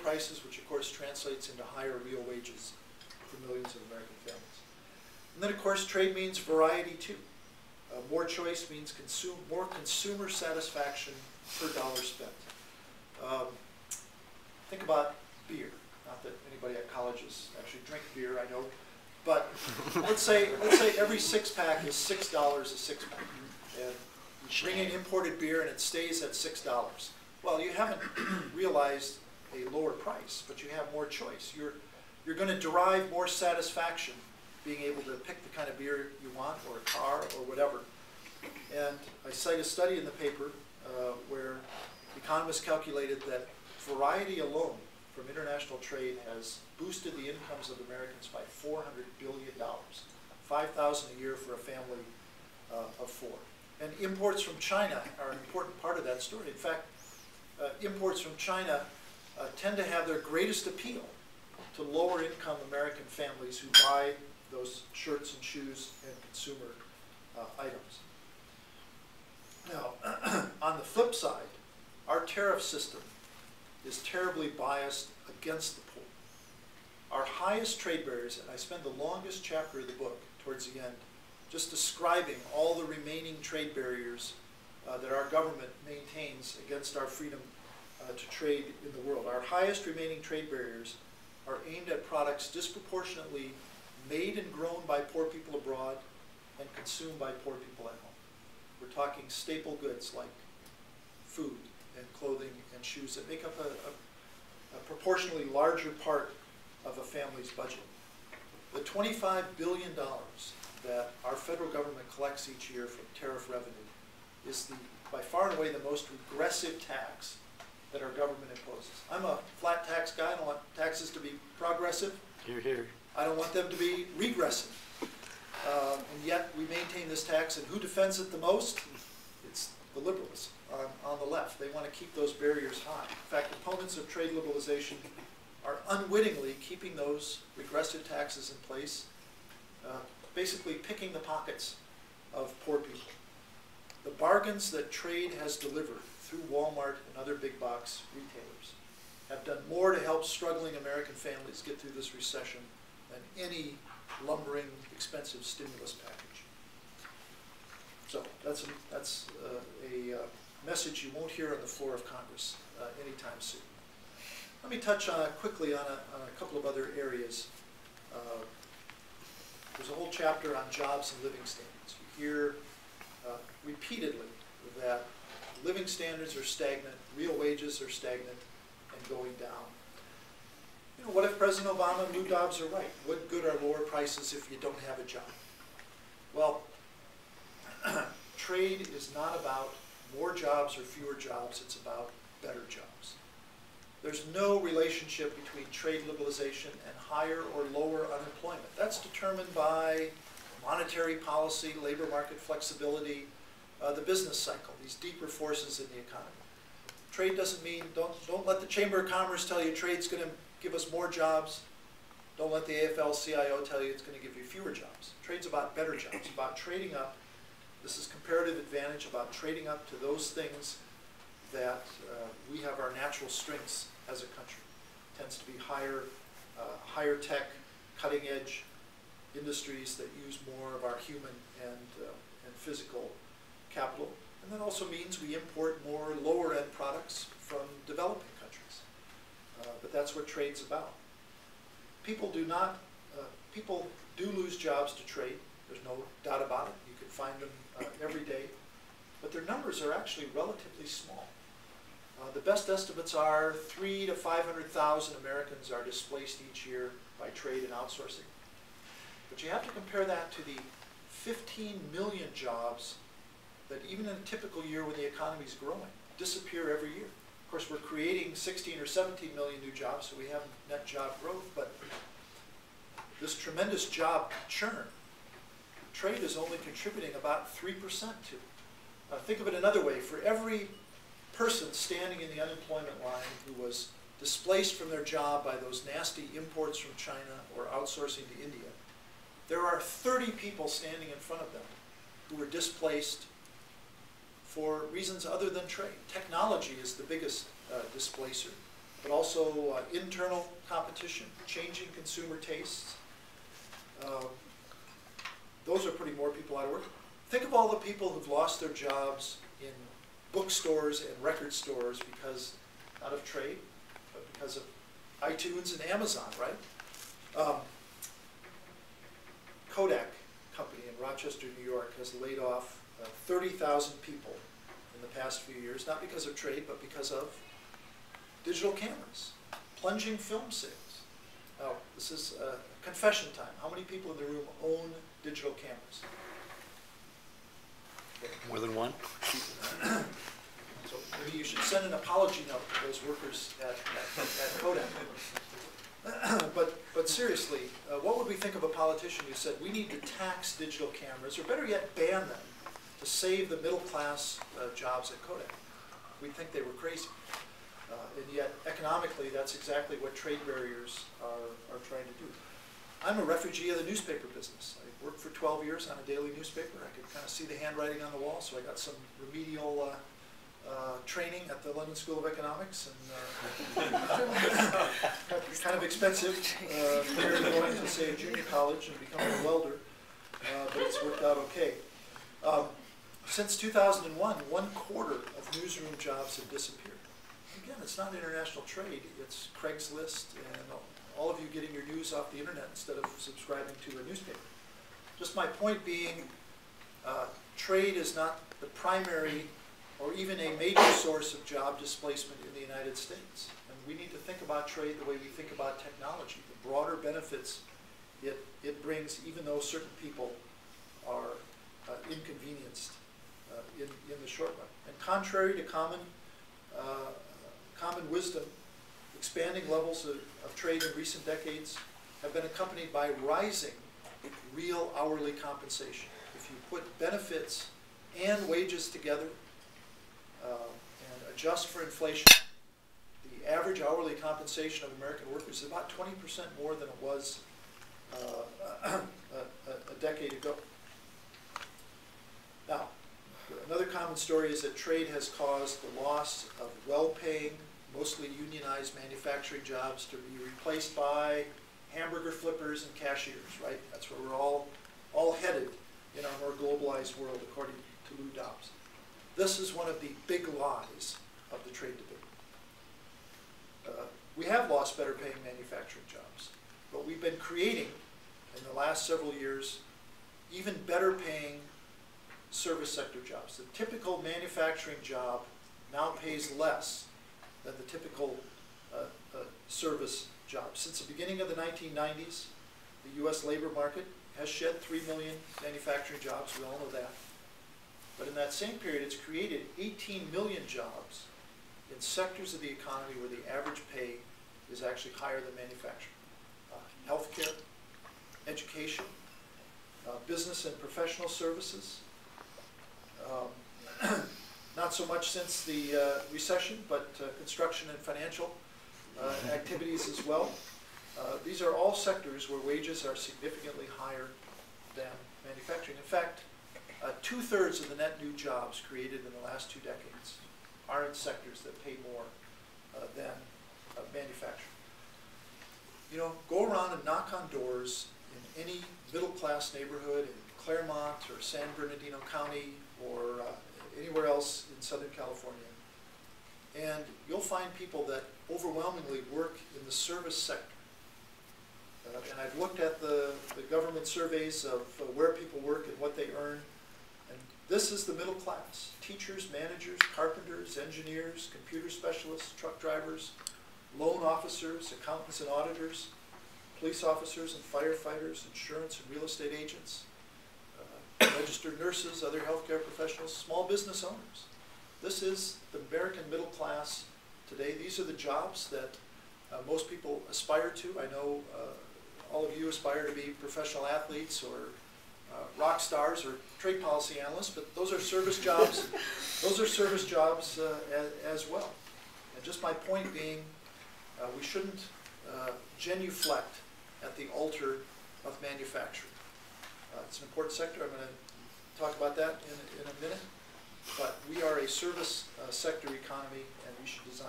prices, which of course translates into higher real wages for millions of American families. And then of course trade means variety too. More choice means more consumer satisfaction per dollar spent. Think about beer. Not that anybody at colleges actually drink beer, I know. But let's say every six-pack is $6 a six-pack. And you bring in imported beer and it stays at $6. Well, you haven't realized a lower price, but you have more choice. You're going to derive more satisfaction being able to pick the kind of beer you want, or a car, or whatever. And I cite a study in the paper where economists calculated that variety alone from international trade has boosted the incomes of Americans by $400 billion, $5,000 a year for a family of four. And imports from China are an important part of that story. In fact, imports from China tend to have their greatest appeal to lower income American families who buy those shirts and shoes and consumer items. Now, on the flip side, our tariff system is terribly biased against the poor. Our highest trade barriers, and I spend the longest chapter of the book towards the end just describing all the remaining trade barriers that our government maintains against our freedom to trade in the world. Our highest remaining trade barriers are aimed at products disproportionately made and grown by poor people abroad and consumed by poor people at home. We're talking staple goods like food and clothing and shoes that make up a proportionally larger part of a family's budget. The $25 billion that our federal government collects each year from tariff revenue is by far and away the most regressive tax that our government imposes. I'm a flat tax guy. I don't want taxes to be progressive. Hear, hear. I don't want them to be regressive. And yet we maintain this tax, and who defends it the most? It's the liberals on the left. They want to keep those barriers high. In fact, opponents of trade liberalization are unwittingly keeping those regressive taxes in place, basically picking the pockets of poor people. The bargains that trade has delivered through Walmart and other big box retailers have done more to help struggling American families get through this recession than any lumbering, expensive stimulus package. So that's a message you won't hear on the floor of Congress anytime soon. Let me touch quickly on a couple of other areas. There's a whole chapter on jobs and living standards. You hear repeatedly that living standards are stagnant, real wages are stagnant and going down. You know, what if President Obama and Lou Dobbs are right? What good are lower prices if you don't have a job? Well, trade is not about more jobs or fewer jobs, it's about better jobs. There's no relationship between trade liberalization and higher or lower unemployment. That's determined by monetary policy, labor market flexibility, the business cycle, these deeper forces in the economy. Trade doesn't mean, don't let the Chamber of Commerce tell you trade's going to give us more jobs. Don't let the AFL-CIO tell you it's going to give you fewer jobs. Trade's about better jobs, about trading up. This is comparative advantage, about trading up to those things that we have our natural strengths as a country. It tends to be higher tech, cutting edge industries that use more of our human and physical capital. And that also means we import more lower end products from developing countries. But that's what trade's about. People do lose jobs to trade. There's no doubt about it. You can find them every day. But their numbers are actually relatively small. The best estimates are 300,000 to 500,000 Americans are displaced each year by trade and outsourcing. But you have to compare that to the 15 million jobs that even in a typical year when the economy is growing, disappear every year. Of course, we're creating 16 or 17 million new jobs, so we have net job growth, but this tremendous job churn, trade is only contributing about 3% to. Think of it another way. For every person standing in the unemployment line who was displaced from their job by those nasty imports from China or outsourcing to India, there are 30 people standing in front of them who were displaced for reasons other than trade. Technology is the biggest displacer. but also internal competition, changing consumer tastes. Those are putting more people out of work. Think of all the people who've lost their jobs in bookstores and record stores because, not of trade, but because of iTunes and Amazon, right? Kodak company in Rochester, New York has laid off 30,000 people in the past few years, not because of trade, but because of digital cameras, plunging film sales. Now, this is confession time. How many people in the room own digital cameras? More than one? So maybe you should send an apology note to those workers at Kodak. But seriously, what would we think of a politician who said we need to tax digital cameras, or better yet, ban them to save the middle class jobs at Kodak? We'd think they were crazy. And yet, economically, that's exactly what trade barriers are trying to do. I'm a refugee of the newspaper business. I worked for 12 years on a daily newspaper. I could kind of see the handwriting on the wall, so I got some remedial training at the London School of Economics, and kind of expensive compared to going to, say, a junior college and becoming a welder, but it's worked out okay. Since 2001, 1/4 of newsroom jobs have disappeared. Again, it's not international trade, it's Craigslist and all of you getting your news off the internet instead of subscribing to a newspaper. Just my point being, trade is not the primary or even a major source of job displacement in the United States. And we need to think about trade the way we think about technology, the broader benefits it brings, even though certain people are inconvenienced in the short run. And contrary to common wisdom, expanding levels of trade in recent decades have been accompanied by rising real hourly compensation. If you put benefits and wages together and adjust for inflation, the average hourly compensation of American workers is about 20% more than it was a decade ago. Now, another common story is that trade has caused the loss of well-paying, mostly unionized manufacturing jobs to be replaced by hamburger flippers and cashiers, right? That's where we're all headed in our more globalized world, according to Lou Dobbs. This is one of the big lies of the trade debate. We have lost better paying manufacturing jobs, but we've been creating, in the last several years, even better paying service sector jobs. The typical manufacturing job now pays less than the typical service job. Since the beginning of the 1990s, the U.S. labor market has shed 3 million manufacturing jobs. We all know that. But in that same period, it's created 18 million jobs in sectors of the economy where the average pay is actually higher than manufacturing. Healthcare, education, business and professional services. Not so much since the recession, but construction and financial activities as well. These are all sectors where wages are significantly higher than manufacturing. In fact, 2/3 of the net new jobs created in the last 2 decades are in sectors that pay more than manufacturing. You know, go around and knock on doors in any middle-class neighborhood in Claremont or San Bernardino County or anywhere else in Southern California, and you'll find people that overwhelmingly work in the service sector. And I've looked at the government surveys of where people work and what they earn, and this is the middle class. Teachers, managers, carpenters, engineers, computer specialists, truck drivers, loan officers, accountants and auditors, police officers and firefighters, insurance and real estate agents, registered nurses, other healthcare professionals, small business owners. This is the American middle class today. These are the jobs that most people aspire to. I know all of you aspire to be professional athletes or rock stars or trade policy analysts, but those are service jobs. Those are service jobs as well. And just my point being, we shouldn't genuflect at the altar of manufacturing. It's an important sector. I'm going to talk about that in a minute. But we are a service sector economy, and we should design